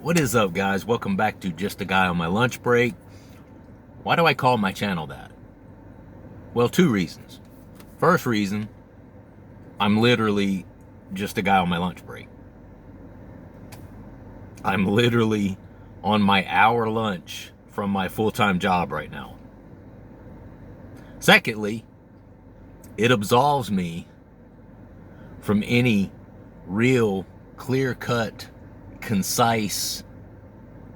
What is up, guys? Welcome back to Just a Guy on My Lunch Break. Why do I call my channel that? Well, two reasons. First reason, I'm literally just a guy on my lunch break. I'm literally on my hour lunch from my full-time job right now. Secondly, it absolves me from any real, clear-cut, concise,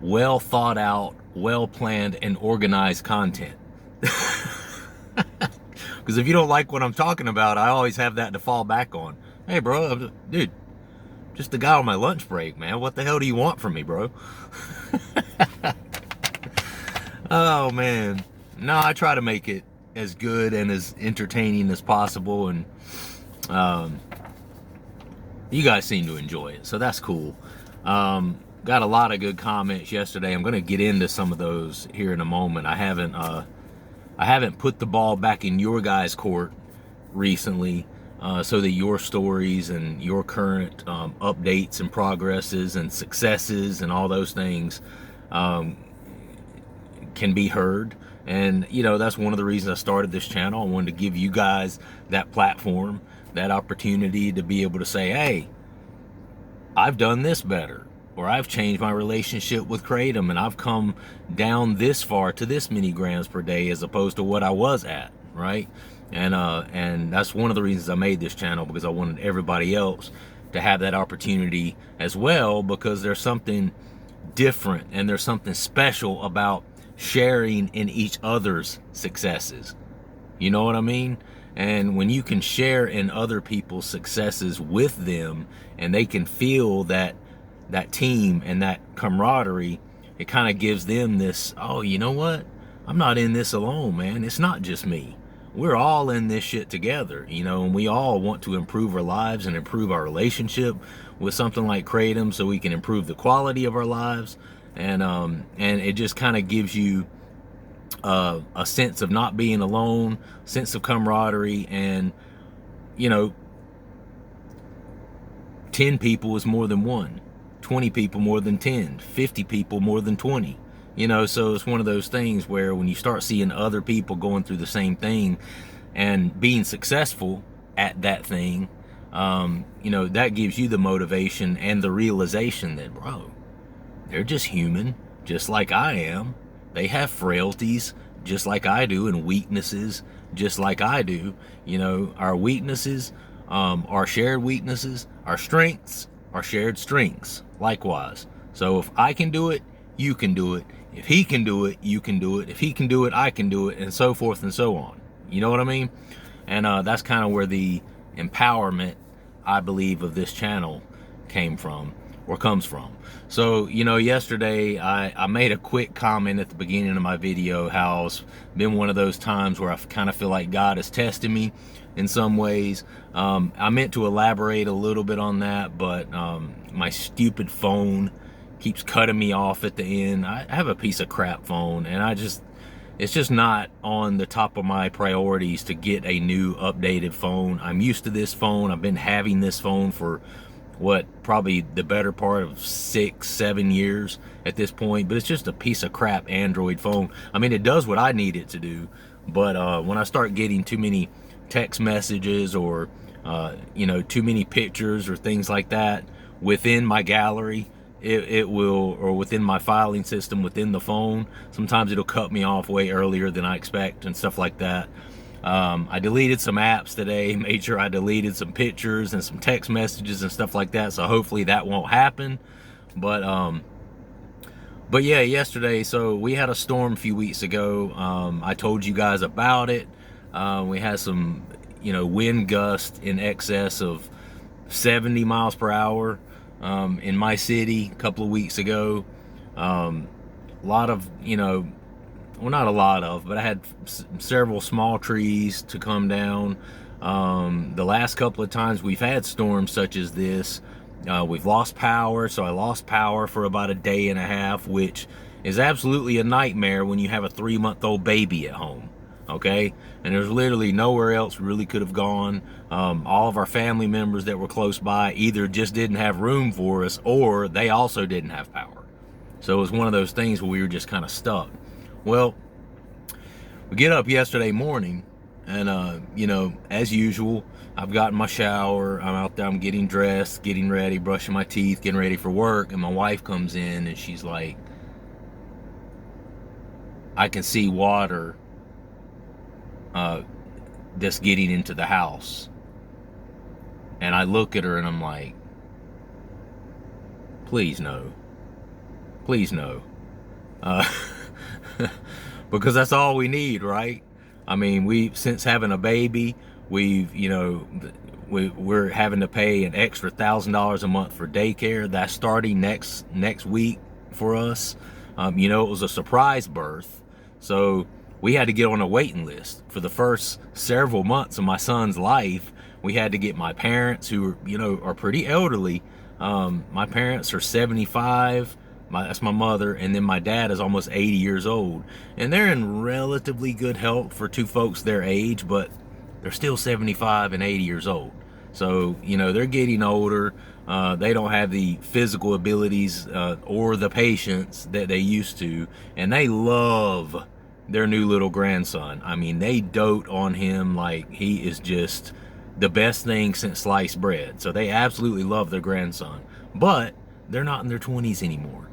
well thought out, well planned, and organized content. Because if you don't like what I'm talking about, I always have that to fall back on. Hey, bro, dude, just a guy on my lunch break, man. What the hell do you want from me, bro? Oh, man. No, I try to make it as good and as entertaining as possible, and you guys seem to enjoy it, so that's cool. Got a lot of good comments yesterday. I'm going to get into some of those here in a moment. I haven't put the ball back in your guys' court recently, so that your stories and your current updates and progresses and successes and all those things can be heard. And you know, that's one of the reasons I started this channel. I wanted to give you guys that platform, that opportunity to be able to say, hey, I've done this better, or I've changed my relationship with Kratom and I've come down this far to this many grams per day as opposed to what I was at, right? And that's one of the reasons I made this channel, because I wanted everybody else to have that opportunity as well, because there's something different and there's something special about sharing in each other's successes. You know what I mean? And when you can share in other people's successes with them and they can feel that team and that camaraderie, it kind of gives them this, oh, you know what? I'm not in this alone, man. It's not just me. We're all in this shit together, you know, and we all want to improve our lives and improve our relationship with something like Kratom so we can improve the quality of our lives. And it just kind of gives you a sense of not being alone, sense of camaraderie, and, you know, 10 people is more than one, 20 people more than 10, 50 people more than 20. You know, so it's one of those things where when you start seeing other people going through the same thing and being successful at that thing, you know, that gives you the motivation and the realization that, bro, they're just human, just like I am. They have frailties, just like I do, and weaknesses, just like I do. You know, our weaknesses are shared weaknesses, our strengths are shared strengths, likewise. So if I can do it, you can do it. If he can do it, you can do it. If he can do it, I can do it, and so forth and so on. You know what I mean? And that's kind of where the empowerment, I believe, of this channel came from, or comes from. So, you know, yesterday I made a quick comment at the beginning of my video how it's been one of those times where I kind of feel like God is testing me in some ways. I meant to elaborate a little bit on that, but my stupid phone keeps cutting me off at the end. I have a piece of crap phone, and it's just not on the top of my priorities to get a new updated phone. I'm used to this phone. I've been having this phone for probably the better part of 6-7 years at this point, but it's just a piece of crap Android phone. I mean, it does what I need it to do, but when I start getting too many text messages or you know, too many pictures or things like that within my gallery, it will, or within my filing system within the phone, sometimes it'll cut me off way earlier than I expect and stuff like that. I deleted some apps today, made sure I deleted some pictures and some text messages and stuff like that, so hopefully that won't happen. But yeah, yesterday, so we had a storm a few weeks ago. I told you guys about it. We had some, you know, wind gusts in excess of 70 miles per hour in my city a couple of weeks ago. A lot of, you know, well, not a lot of, but I had several small trees to come down. The last couple of times we've had storms such as this, we've lost power. So I lost power for about a day and a half, which is absolutely a nightmare when you have a 3-month-old baby at home. Okay, and there's literally nowhere else we really could have gone. All of our family members that were close by either just didn't have room for us, or they also didn't have power. So it was one of those things where we were just kind of stuck. Well, we get up yesterday morning, and you know, as usual, I've gotten my shower, I'm out there, I'm getting dressed, getting ready, brushing my teeth, getting ready for work, and my wife comes in and she's like, I can see water that's getting into the house. And I look at her and I'm like, please no. Please no. Because that's all we need, right? I mean, since having a baby, you know, we're having to pay an extra $1,000 a month for daycare. That's starting next week for us. You know, it was a surprise birth, so we had to get on a waiting list for the first several months of my son's life. We had to get my parents, who are pretty elderly. My parents are 75. That's my mother, and then my dad is almost 80 years old, and they're in relatively good health for two folks their age, but they're still 75 and 80 years old. So they're getting older. They don't have the physical abilities or the patience that they used to, and they love their new little grandson. I mean, they dote on him like he is just the best thing since sliced bread. So they absolutely love their grandson, but they're not in their 20s anymore.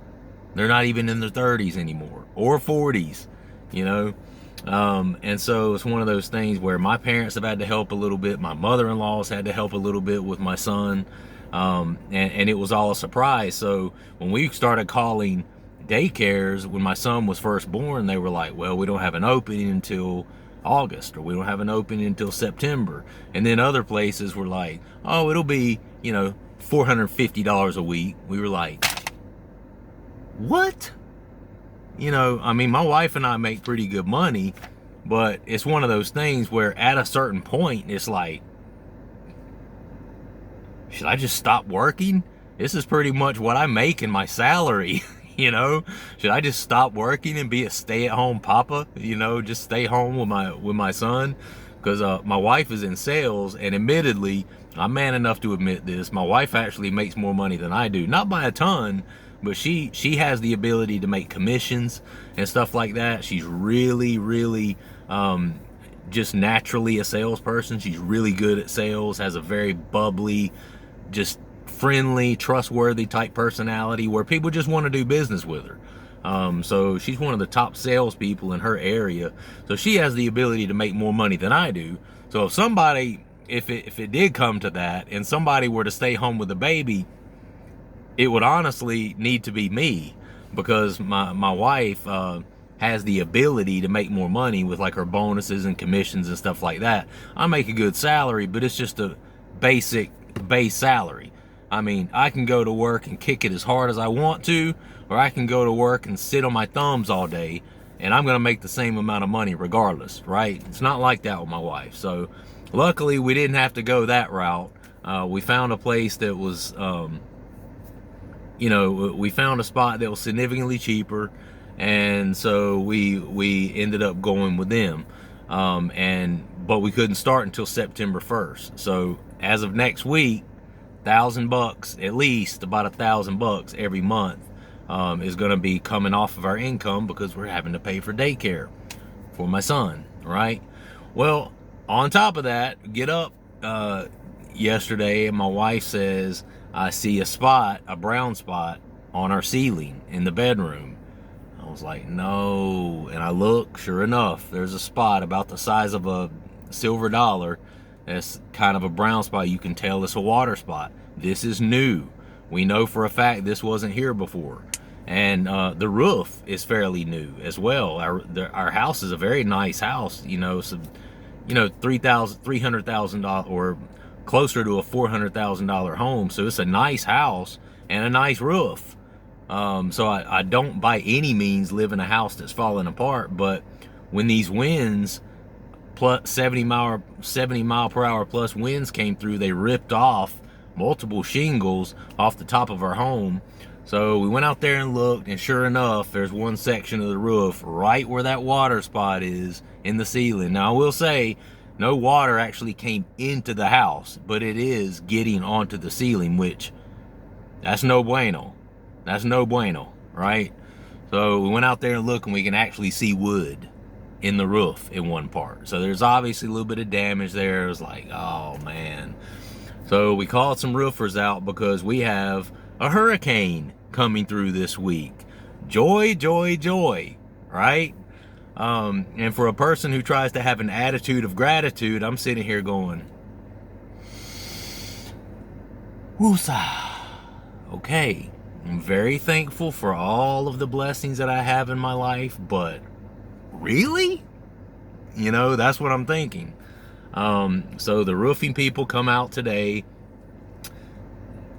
They're not even in their 30s anymore, or 40s, and so it's one of those things where my parents have had to help a little bit. My mother-in-law's had to help a little bit with my son, and it was all a surprise. So when we started calling daycares when my son was first born, they were like, well, we don't have an opening until August, or we don't have an opening until September. And then other places were like, oh, it'll be $450 a week. We were like, what? I mean, my wife and I make pretty good money, but it's one of those things where at a certain point, it's like, should I just stop working? This is pretty much what I make in my salary. Should I just stop working and be a stay-at-home papa? Just stay home with my son? Because my wife is in sales, and admittedly, I'm man enough to admit this, my wife actually makes more money than I do. Not by a ton, but she has the ability to make commissions and stuff like that. She's really, really just naturally a salesperson. She's really good at sales, has a very bubbly, just friendly, trustworthy type personality where people just want to do business with her. So she's one of the top salespeople in her area. So she has the ability to make more money than I do. So if it did come to that and somebody were to stay home with a baby, it would honestly need to be me, because my wife has the ability to make more money with like her bonuses and commissions and stuff like that. I make a good salary, but it's just a base salary. I mean, I can go to work and kick it as hard as I want to, or I can go to work and sit on my thumbs all day, and I'm going to make the same amount of money regardless, right? It's not like that with my wife. So luckily we didn't have to go that route. We found a place that was, we found a spot that was significantly cheaper, and so we ended up going with them. But we couldn't start until September 1st. So as of next week, $1,000, at least about $1,000 every month, is going to be coming off of our income, because we're having to pay for daycare for my son, right? Well, on top of that, get up yesterday, and my wife says, I see a brown spot on our ceiling in the bedroom. I was like, no. And I look, sure enough, there's a spot about the size of a silver dollar. That's kind of a brown spot. You can tell it's a water spot. This is new. We know for a fact this wasn't here before. And the roof is fairly new as well. Our house is a very nice house. So, $300,000 or closer to a $400,000 home. So it's a nice house and a nice roof. So I don't by any means live in a house that's falling apart. But when these winds, plus 70 mile per hour plus winds came through, they ripped off multiple shingles off the top of our home. So we went out there and looked, and sure enough, there's one section of the roof right where that water spot is in the ceiling. Now I will say, no water actually came into the house, but it is getting onto the ceiling, which that's no bueno. That's no bueno, right? So we went out there and looked, and we can actually see wood in the roof in one part. So there's obviously a little bit of damage there. It was like, oh man. So we called some roofers out because we have a hurricane coming through this week. Joy, joy, joy, right? And for a person who tries to have an attitude of gratitude, I'm sitting here going, woosah. Okay, I'm very thankful for all of the blessings that I have in my life, but really? You know, that's what I'm thinking. So the roofing people come out today,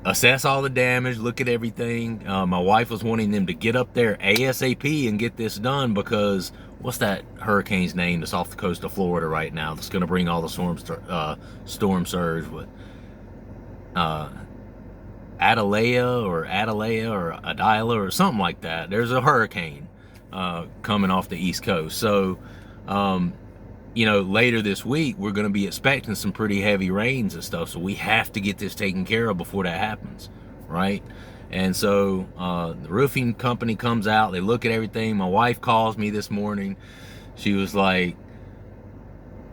assess all the damage, look at everything. My wife was wanting them to get up there ASAP and get this done because what's that hurricane's name that's off the coast of Florida right now that's going to bring all the storm surge with Adalea or Adila or something like that. There's a hurricane coming off the East Coast. So you know, later this week, we're going to be expecting some pretty heavy rains and stuff. So we have to get this taken care of before that happens, right? And so the roofing company comes out. They look at everything. My wife calls me this morning. She was like,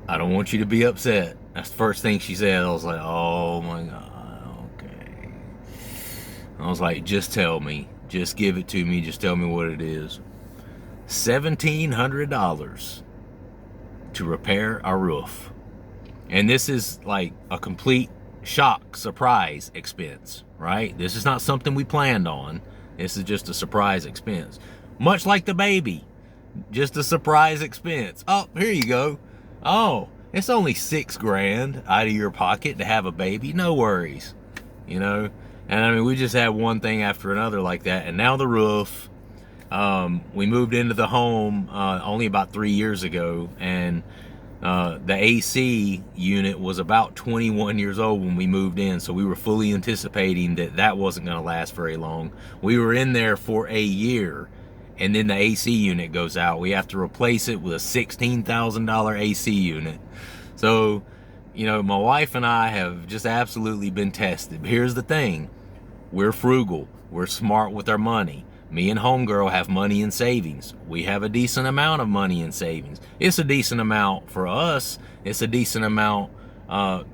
I don't want you to be upset. That's the first thing she said. I was like, oh my God, okay. I was like, just tell me. Just give it to me. Just tell me what it is. $1,700 to repair our roof. And this is like a complete shock, surprise expense, right? This is not something we planned on. This is just a surprise expense. Much like the baby, just a surprise expense. Oh, here you go. Oh, it's only $6,000 out of your pocket to have a baby. No worries, you know? And I mean, we just had one thing after another like that. And now the roof. We moved into the home only about 3 years ago, and the AC unit was about 21 years old when we moved in, so we were fully anticipating that that wasn't going to last very long. We were in there for a year, and then the AC unit goes out. We have to replace it with a $16,000 AC unit. So, you know, my wife and I have just absolutely been tested. But here's the thing. We're frugal. We're smart with our money. Me and homegirl have money in savings. We have a decent amount of money in savings. It's a decent amount for us. It's a decent amount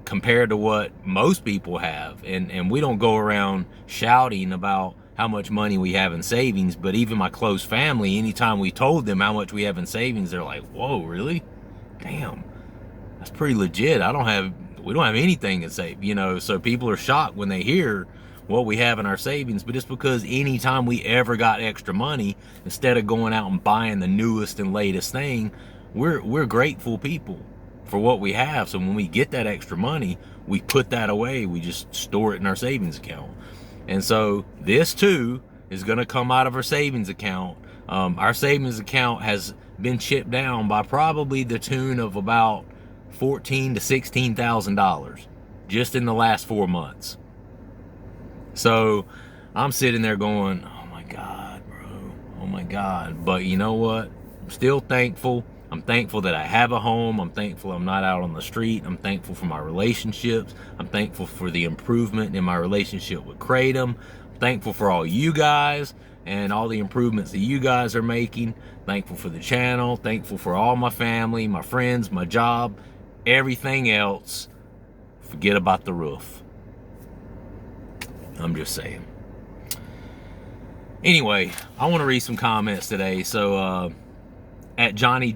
compared to what most people have. And we don't go around shouting about how much money we have in savings. But even my close family, anytime we told them how much we have in savings, they're like, whoa, really? Damn, that's pretty legit. We don't have anything in save, you know. So people are shocked when they hear what we have in our savings. But it's because anytime we ever got extra money, instead of going out and buying the newest and latest thing, we're grateful people for what we have. So when we get that extra money, we put that away. We just store it in our savings account. And so this too is going to come out of our savings account. Our savings account has been chipped down by probably the tune of about $14,000 to $16,000 just in the last 4 months. So I'm sitting there going, oh my God, bro, oh my God. But you know what? I'm still thankful. I'm thankful that I have a home. I'm thankful I'm not out on the street. I'm thankful for my relationships. I'm thankful for the improvement in my relationship with Kratom. I'm thankful for all you guys and all the improvements that you guys are making. Thankful for the channel. Thankful for all my family, my friends, my job, everything else. Forget about the roof. I'm just saying. Anyway, I want to read some comments today. So, at Johnny, I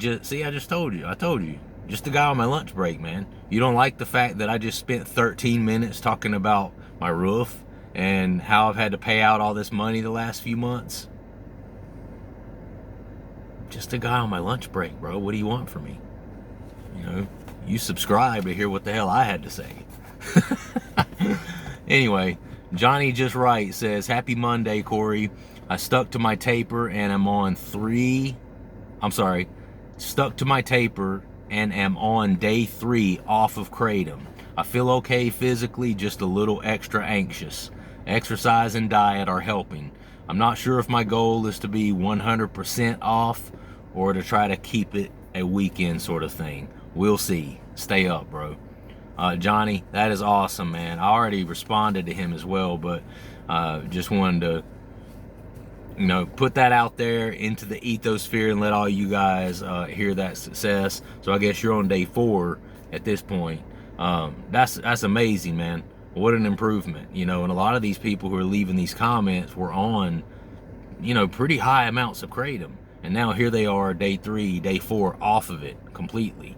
just told you. I told you. Just the guy on my lunch break, man. You don't like the fact that I just spent 13 minutes talking about my roof and how I've had to pay out all this money the last few months? Just a guy on my lunch break, bro. What do you want from me? You know, you subscribe to hear what the hell I had to say. Anyway, Johnny Just Right says, happy Monday, Corey. I stuck to my taper and I'm on stuck to my taper and am on day 3 off of Kratom. I feel okay physically, just a little extra anxious. Exercise and diet are helping. I'm not sure if my goal is to be 100% off or to try to keep it a weekend sort of thing. We'll see. Stay up, bro. Johnny, that is awesome, man. I already responded to him as well, but just wanted to you know, put that out there into the ethosphere and let all you guys hear that success. So I guess you're on day 4 at this point. That's amazing, man. What an improvement, you know. And a lot of these people who are leaving these comments were on, you know, pretty high amounts of Kratom, and now here they are, day 3, day 4, off of it completely.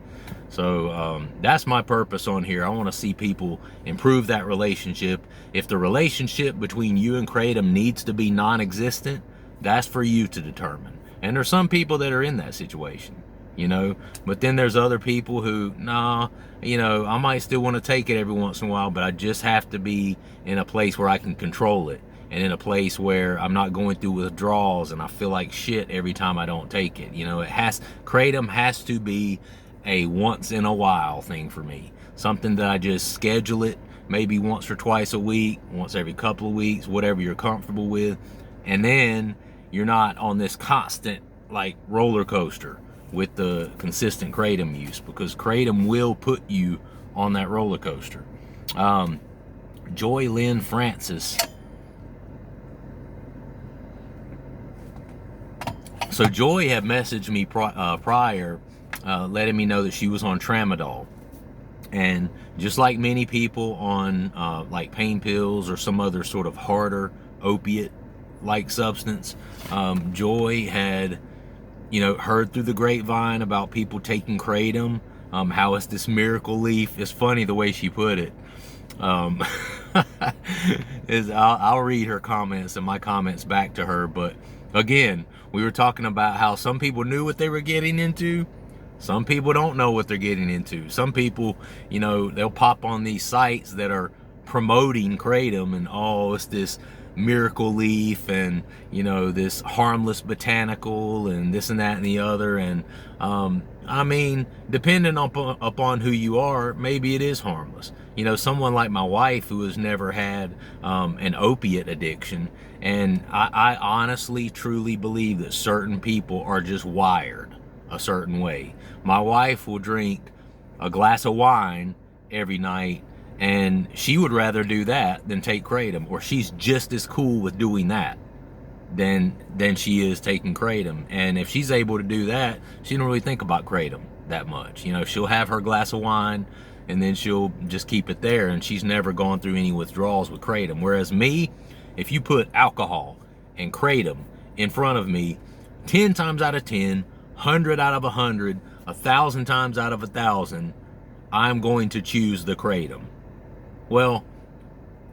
So that's my purpose on here. I want to see people improve that relationship. If the relationship between you and Kratom needs to be non-existent, that's for you to determine. And there's some people that are in that situation, you know. But then there's other people who, nah, you know, I might still want to take it every once in a while, but I just have to be in a place where I can control it, and in a place where I'm not going through withdrawals and I feel like shit every time I don't take it. You know, Kratom has to be a once in a while thing for me. Something that I just schedule it, maybe once or twice a week, once every couple of weeks, whatever you're comfortable with. And then you're not on this constant like roller coaster with the consistent Kratom use, because Kratom will put you on that roller coaster. Joy Lynn Francis. So Joy had messaged me prior, letting me know that she was on tramadol. And just like many people on like pain pills or some other sort of harder opiate-like substance, Joy had, you know, heard through the grapevine about people taking Kratom, how it's this miracle leaf. It's funny the way she put it. I'll read her comments and my comments back to her, but again, we were talking about how some people knew what they were getting into. Some people don't know what they're getting into. Some people, you know, they'll pop on these sites that are promoting Kratom and, oh, it's this miracle leaf and, you know, this harmless botanical and this and that and the other. And I mean, depending upon who you are, maybe it is harmless. You know, someone like my wife who has never had an opiate addiction, and I honestly, truly believe that certain people are just wired a certain way. My wife will drink a glass of wine every night, and she would rather do that than take Kratom, or she's just as cool with doing that than she is taking Kratom. And if she's able to do that, she don't really think about Kratom that much. You know, she'll have her glass of wine and then she'll just keep it there, and she's never gone through any withdrawals with Kratom. Whereas me, if you put alcohol and Kratom in front of me, 10 times out of 10, 100 out of 100, 1,000 times out of 1,000, I'm going to choose the Kratom. Well,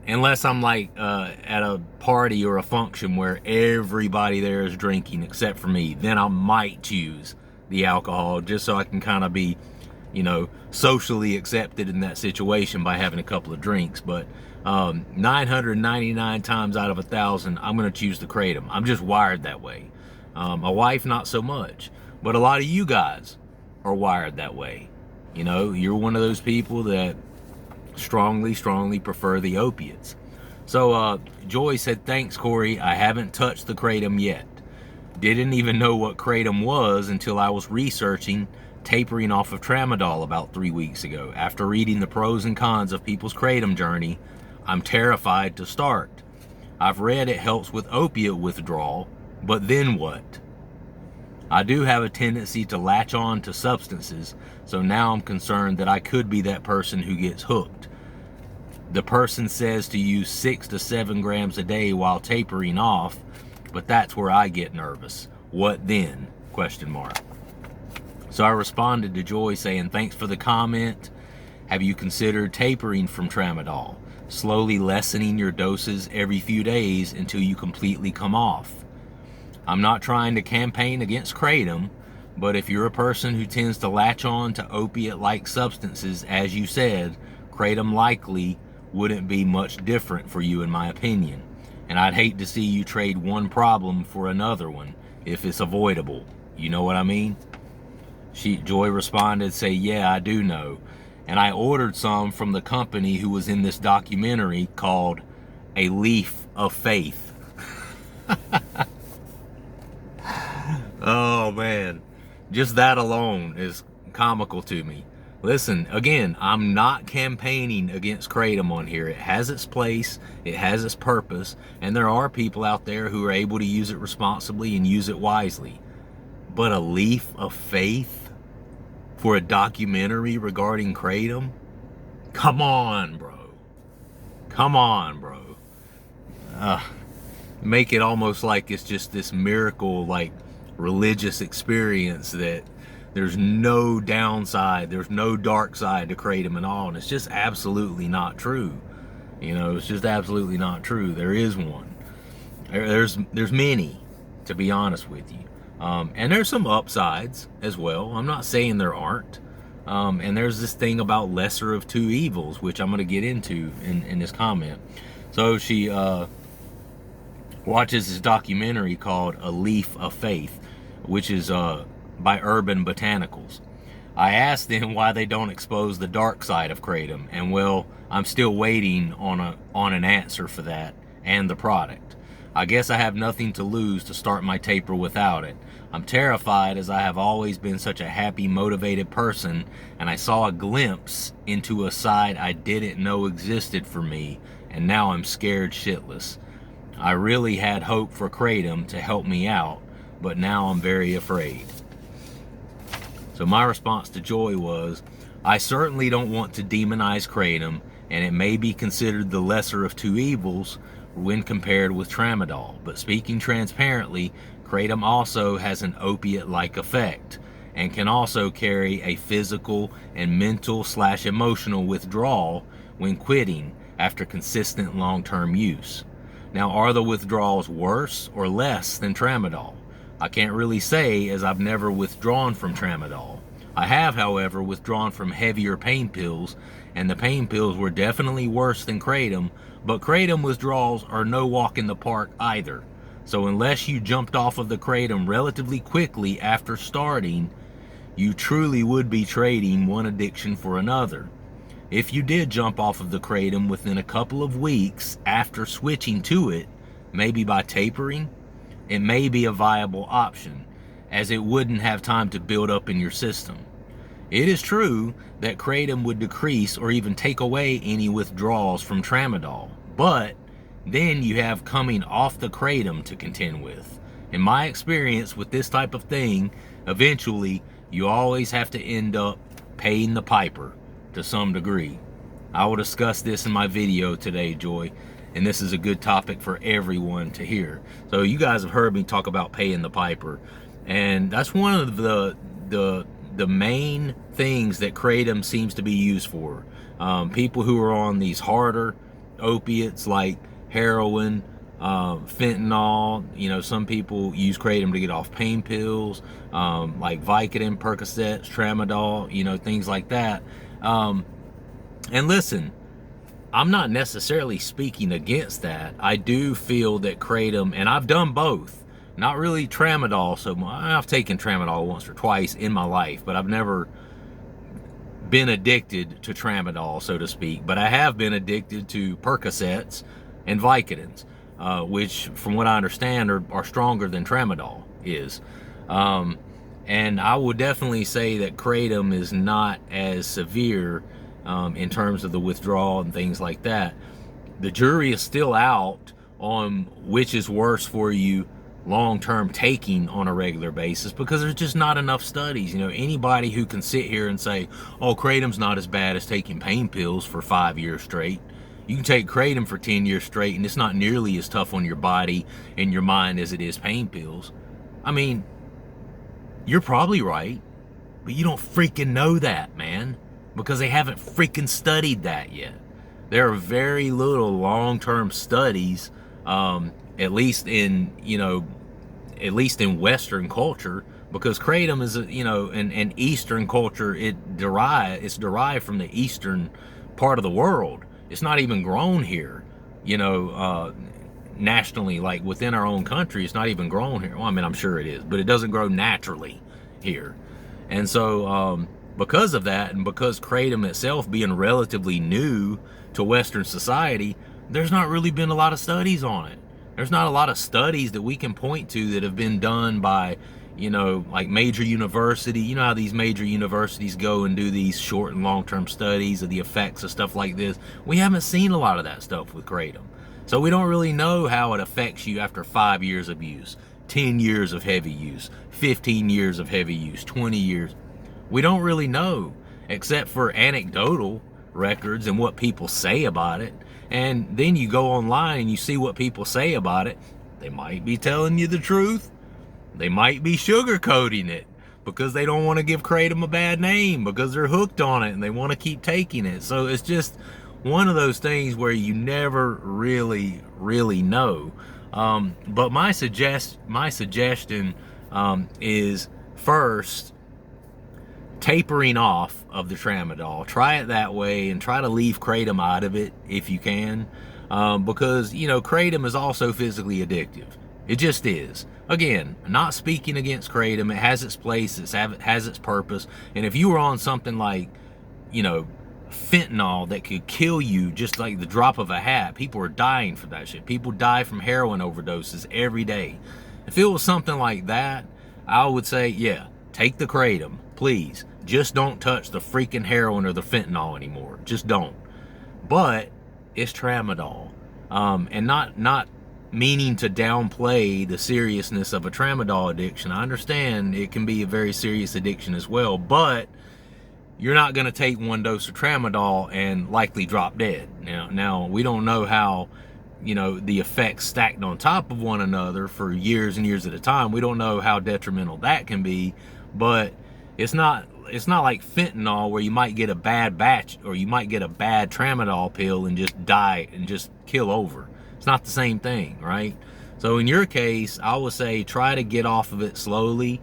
unless I'm like at a party or a function where everybody there is drinking except for me, then I might choose the alcohol just so I can kind of be, you know, socially accepted in that situation by having a couple of drinks. But 999 times out of 1,000, I'm going to choose the Kratom. I'm just wired that way. My wife, not so much. But a lot of you guys are wired that way. You know, you're one of those people that strongly prefer the opiates. So Joy said, thanks, Corey. I haven't touched the Kratom yet. Didn't even know what Kratom was until I was researching tapering off of tramadol about 3 weeks ago. After reading the pros and cons of people's Kratom journey, I'm terrified to start. I've read it helps with opiate withdrawal, but then what? I do have a tendency to latch on to substances, so now I'm concerned that I could be that person who gets hooked. The person says to use 6 to 7 grams a day while tapering off, but that's where I get nervous. What then? Question mark. So I responded to Joy saying, thanks for the comment. Have you considered tapering from tramadol? Slowly lessening your doses every few days until you completely come off. I'm not trying to campaign against Kratom, but if you're a person who tends to latch on to opiate-like substances, as you said, Kratom likely wouldn't be much different for you in my opinion. And I'd hate to see you trade one problem for another one if it's avoidable. You know what I mean? Joy responded, say, yeah, I do know. And I ordered some from the company who was in this documentary called A Leaf of Faith. Oh man, just that alone is comical to me. Listen, again, I'm not campaigning against Kratom on here. It has its place, it has its purpose, and there are people out there who are able to use it responsibly and use it wisely. But a leaf of faith for a documentary regarding Kratom? Come on, bro. Come on, bro. Make it almost like it's just this miracle, like religious experience that there's no downside, there's no dark side to Kratom at all, and it's just absolutely not true. You know, it's just absolutely not true. There is one. There's many, to be honest with you, and there's some upsides as well. I'm not saying there aren't. And there's this thing about lesser of two evils, which I'm going to get into in this comment. So she watches this documentary called A Leaf of Faith, which is by Urban Botanicals. I asked them why they don't expose the dark side of Kratom, and well, I'm still waiting on an answer for that and the product. I guess I have nothing to lose to start my taper without it. I'm terrified as I have always been such a happy, motivated person, and I saw a glimpse into a side I didn't know existed for me, and now I'm scared shitless. I really had hope for Kratom to help me out, but now I'm very afraid. So my response to Joy was, I certainly don't want to demonize Kratom, and it may be considered the lesser of two evils when compared with Tramadol, but speaking transparently, Kratom also has an opiate-like effect and can also carry a physical and mental/emotional withdrawal when quitting after consistent long-term use. Now, are the withdrawals worse or less than Tramadol? I can't really say, as I've never withdrawn from Tramadol. I have, however, withdrawn from heavier pain pills, and the pain pills were definitely worse than Kratom, but Kratom withdrawals are no walk in the park either. So unless you jumped off of the Kratom relatively quickly after starting, you truly would be trading one addiction for another. If you did jump off of the Kratom within a couple of weeks after switching to it, maybe by tapering, it may be a viable option, as it wouldn't have time to build up in your system. It is true that Kratom would decrease or even take away any withdrawals from Tramadol, but then you have coming off the Kratom to contend with. In my experience with this type of thing, eventually you always have to end up paying the piper to some degree. I will discuss this in my video today, Joy, and this is a good topic for everyone to hear. So you guys have heard me talk about paying the piper, and that's one of the main things that Kratom seems to be used for. People who are on these harder opiates like heroin, fentanyl, you know, some people use Kratom to get off pain pills, like Vicodin, Percocets, Tramadol, you know, things like that. And listen, I'm not necessarily speaking against that. I do feel that Kratom, and I've done both, not really Tramadol so much. I've taken Tramadol once or twice in my life, but I've never been addicted to Tramadol, so to speak. But I have been addicted to Percocets and Vicodins, which from what I understand are stronger than Tramadol is. And I would definitely say that Kratom is not as severe in terms of the withdrawal and things like that. The jury is still out on which is worse for you long-term taking on a regular basis, because there's just not enough studies. You know, anybody who can sit here and say, oh, Kratom's not as bad as taking pain pills for 5 years straight. You can take Kratom for 10 years straight and it's not nearly as tough on your body and your mind as it is pain pills. I mean, you're probably right, but you don't freaking know that, man, because they haven't freaking studied that yet. There are very little long-term studies, at least in, you know, at least in Western culture, because Kratom is, you know, an Eastern culture. It's derived from the Eastern part of the world. It's not even grown here, you know, nationally, like within our own country. It's not even grown here. Well, I mean, I'm sure it is, but it doesn't grow naturally here. And so because of that, and because Kratom itself being relatively new to Western society, there's not really been a lot of studies on it. There's not a lot of studies that we can point to that have been done by, you know, like major university. You know how these major universities go and do these short and long-term studies of the effects of stuff like this. We haven't seen a lot of that stuff with Kratom. So we don't really know how it affects you after 5 years of use, 10 years of heavy use, 15 years of heavy use, 20 years. We don't really know, except for anecdotal records and what people say about it. And then you go online and you see what people say about it. They might be telling you the truth. They might be sugarcoating it because they don't want to give Kratom a bad name, because they're hooked on it and they want to keep taking it. So it's just one of those things where you never really know. But my suggestion is, first, tapering off of the tramadol. Try it that way and try to leave Kratom out of it if you can, because, you know, Kratom is also physically addictive. It just is. Again, not speaking against Kratom. It has its place. It has its purpose. And if you were on something like, you know, fentanyl that could kill you just like the drop of a hat, people are dying for that shit. People die from heroin overdoses every day. If it was something like that, I would say, yeah, take the Kratom, please. Just don't touch the freaking heroin or the fentanyl anymore. Just don't. But it's tramadol, and not meaning to downplay the seriousness of a tramadol addiction. I understand it can be a very serious addiction as well, but you're not going to take one dose of tramadol and likely drop dead. Now we don't know how, you know, the effects stacked on top of one another for years and years at a time. We don't know how detrimental that can be, but it's not like fentanyl where you might get a bad batch, or you might get a bad tramadol pill and just die and just kill over. It's not the same thing, right? So in your case, I would say try to get off of it slowly.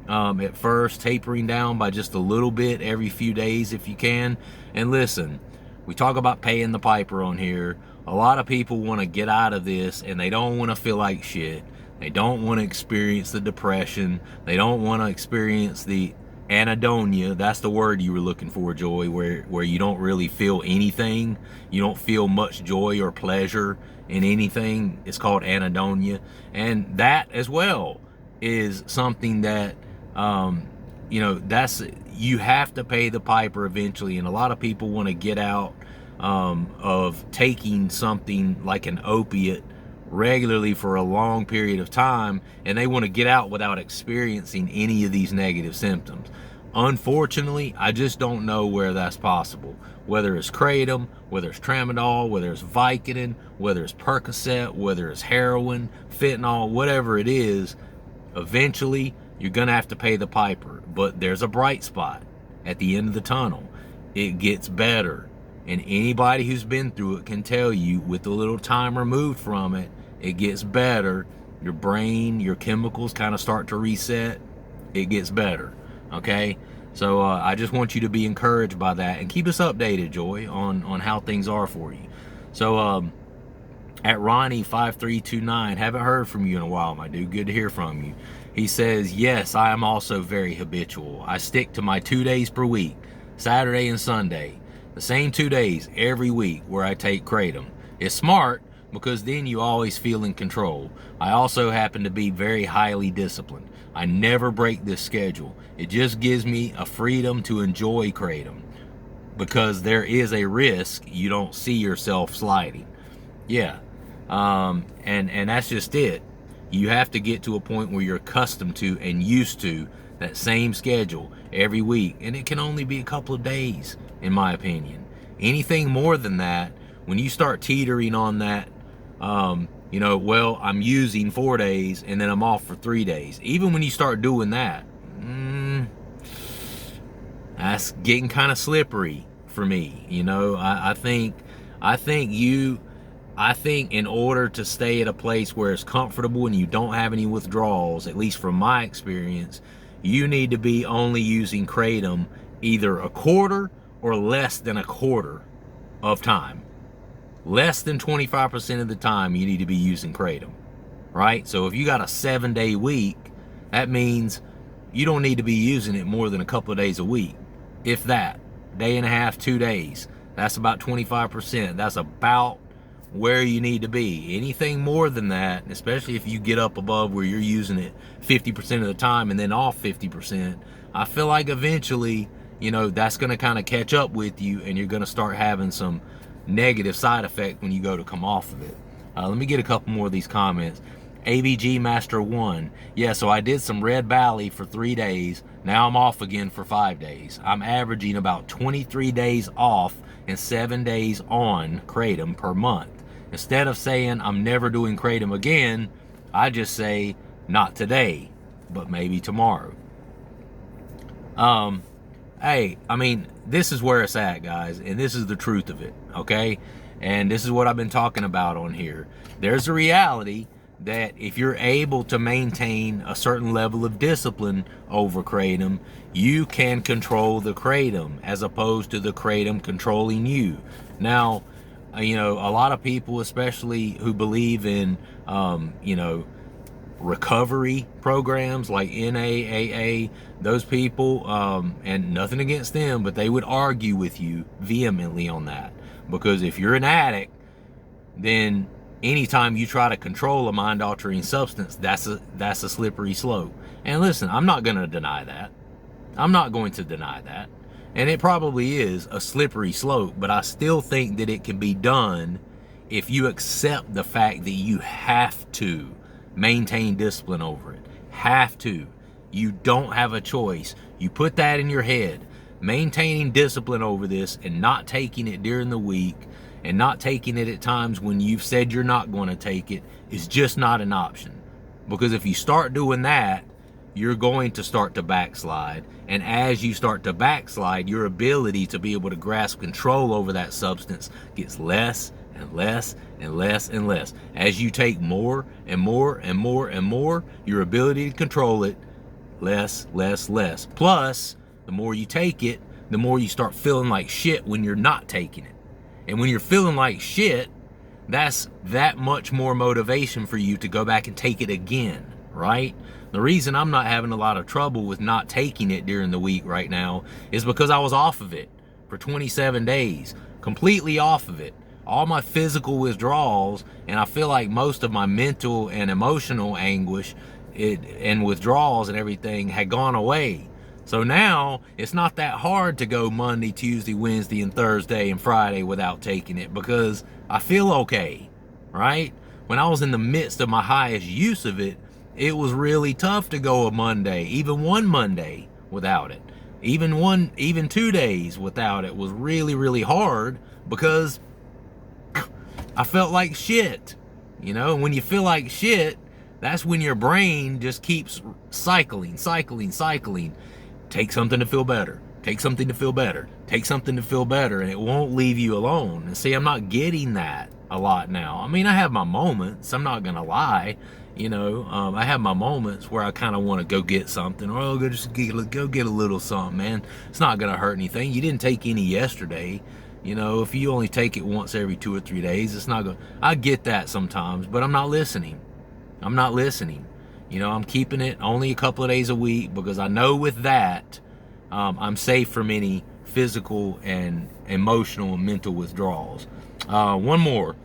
At first, tapering down by just a little bit every few days if you can. And listen, we talk about paying the piper on here. A lot of people want to get out of this and they don't want to feel like shit. They don't want to experience the depression. They don't want to experience the anhedonia. That's the word you were looking for, Joy, where you don't really feel anything. You don't feel much joy or pleasure in anything. It's called anhedonia. And that as well is something that, you know, you have to pay the piper eventually. And a lot of people want to get out of taking something like an opiate regularly for a long period of time, and they want to get out without experiencing any of these negative symptoms. Unfortunately, I just don't know where that's possible. Whether it's Kratom, whether it's tramadol, whether it's Vicodin, whether it's Percocet, whether it's heroin, fentanyl, whatever it is, eventually you're gonna have to pay the piper. But there's a bright spot at the end of the tunnel. It gets better, and anybody who's been through it can tell you, with a little time removed from it, it gets better. Your brain, your chemicals kind of start to reset. It gets better, okay? So I just want you to be encouraged by that, and keep us updated, Joy, on how things are for you. So at Ronnie5329, haven't heard from you in a while, my dude. Good to hear from you. He says, yes, I am also very habitual. I stick to my 2 days per week, Saturday and Sunday. The same 2 days every week where I take Kratom. It's smart because then you always feel in control. I also happen to be very highly disciplined. I never break this schedule. It just gives me a freedom to enjoy Kratom, because there is a risk you don't see yourself sliding. Yeah, and that's just it. You have to get to a point where you're accustomed to and used to that same schedule every week, and it can only be a couple of days, in my opinion. Anything more than that, when you start teetering on that, you know, well, I'm using 4 days and then I'm off for 3 days. Even when you start doing that, that's getting kind of slippery for me. You know, I think in order to stay at a place where it's comfortable and you don't have any withdrawals, at least from my experience, you need to be only using Kratom either a quarter or less than a quarter of time. Less than 25% of the time you need to be using Kratom, right? So if you got a 7-day week, that means you don't need to be using it more than a couple of days a week. If that, day and a half, 2 days, that's about 25%. That's about where you need to be. Anything more than that, especially if you get up above where you're using it 50% of the time and then off 50%, I feel like eventually, you know, that's going to kind of catch up with you, and you're going to start having some negative side effect when you go to come off of it. Let me get a couple more of these comments. ABG Master 1. Yeah, so I did some Red Valley for 3 days. Now I'm off again for 5 days. I'm averaging about 23 days off and 7 days on Kratom per month. Instead of saying I'm never doing Kratom again, I just say not today, but maybe tomorrow. Hey, I mean, this is where it's at, guys, and this is the truth of it, okay? And this is what I've been talking about on here. There's a reality that if you're able to maintain a certain level of discipline over Kratom, you can control the Kratom as opposed to the Kratom controlling you. Now, you know, a lot of people, especially who believe in, you know, recovery programs like NAAA, those people, and nothing against them, but they would argue with you vehemently on that. Because if you're an addict, then anytime you try to control a mind-altering substance, that's a slippery slope. And listen, I'm not going to deny that. I'm not going to deny that. And it probably is a slippery slope, but I still think that it can be done if you accept the fact that you have to maintain discipline over it. Have to. You don't have a choice. You put that in your head. Maintaining discipline over this and not taking it during the week and not taking it at times when you've said you're not going to take it is just not an option. Because if you start doing that, you're going to start to backslide. And as you start to backslide, your ability to be able to grasp control over that substance gets less and less and less and less. As you take more and more and more and more, your ability to control it, less. Plus, the more you take it, the more you start feeling like shit when you're not taking it. And when you're feeling like shit, that's that much more motivation for you to go back and take it again, right? The reason I'm not having a lot of trouble with not taking it during the week right now is because I was off of it for 27 days, completely off of it. All my physical withdrawals, and I feel like most of my mental and emotional anguish and withdrawals and everything had gone away. So now it's not that hard to go Monday, Tuesday, Wednesday, and Thursday and Friday without taking it because I feel okay, right? When I was in the midst of my highest use of it, it was really tough to go a Monday, even one Monday without it. Even 2 days without it was really, really hard because I felt like shit. You know, when you feel like shit, that's when your brain just keeps cycling. Take something to feel better. Take something to feel better. Take something to feel better, and it won't leave you alone. And see, I'm not getting that a lot now. I mean, I have my moments. I'm not gonna lie. You know, I have my moments where I kind of want to go get something, or go get a little something, man. It's not gonna hurt anything. You didn't take any yesterday. You know, if you only take it once every 2 or 3 days, it's not gonna. I get that sometimes, but I'm not listening. I'm not listening. You know, I'm keeping it only a couple of days a week because I know with that, I'm safe from any physical and emotional and mental withdrawals. One more.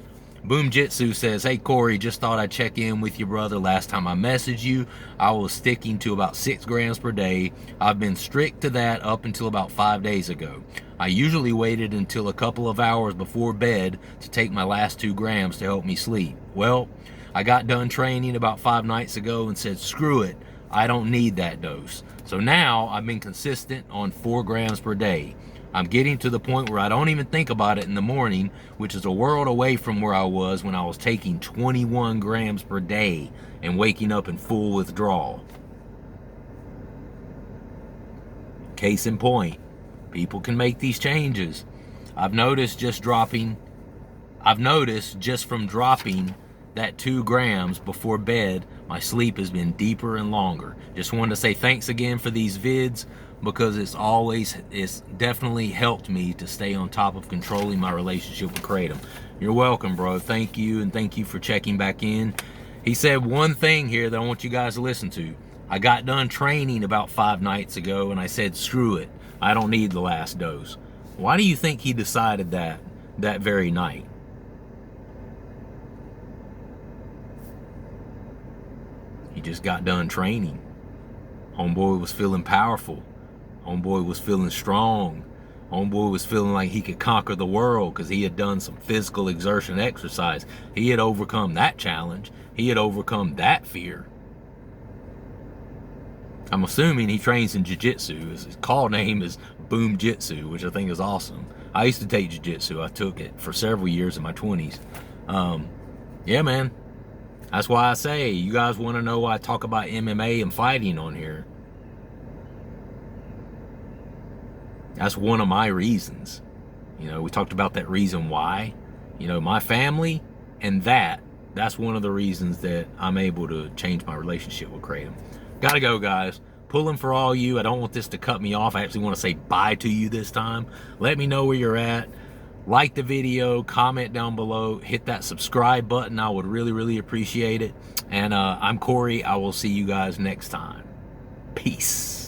Boom Jitsu says, hey Corey, just thought I'd check in with you, brother. Last time I messaged you, I was sticking to about 6 grams per day. I've been strict to that up until about 5 days ago. I usually waited until a couple of hours before bed to take my last 2 grams to help me sleep. Well, I got done training about 5 nights ago and said, screw it, I don't need that dose. So now I've been consistent on 4 grams per day. I'm getting to the point where I don't even think about it in the morning, which is a world away from where I was when I was taking 21 grams per day and waking up in full withdrawal. Case in point, people can make these changes. I've noticed just from dropping that 2 grams before bed, my sleep has been deeper and longer. Just wanted to say thanks again for these vids, because it's definitely helped me to stay on top of controlling my relationship with Kratom. You're welcome, bro. Thank you, and thank you for checking back in. He said one thing here that I want you guys to listen to. I got done training about 5 nights ago, and I said, screw it, I don't need the last dose. Why do you think he decided that very night? He just got done training. Homeboy was feeling powerful. Homeboy was feeling strong. Homeboy was feeling like he could conquer the world because he had done some physical exertion exercise. He had overcome that challenge. He had overcome that fear. I'm assuming he trains in jiu-jitsu. His call name is Boom Jitsu, which I think is awesome. I used to take jiu-jitsu. I took it for several years in my 20s. Yeah, man. That's why I say, you guys want to know why I talk about MMA and fighting on here. That's one of my reasons. You know, we talked about that reason why. You know, my family and that's one of the reasons that I'm able to change my relationship with Kratom. Gotta go, guys. Pulling for all you. I don't want this to cut me off. I actually want to say bye to you this time. Let me know where you're at. Like the video, comment down below, hit that subscribe button. I would really, really appreciate it. And I'm Corey. I will see you guys next time. Peace.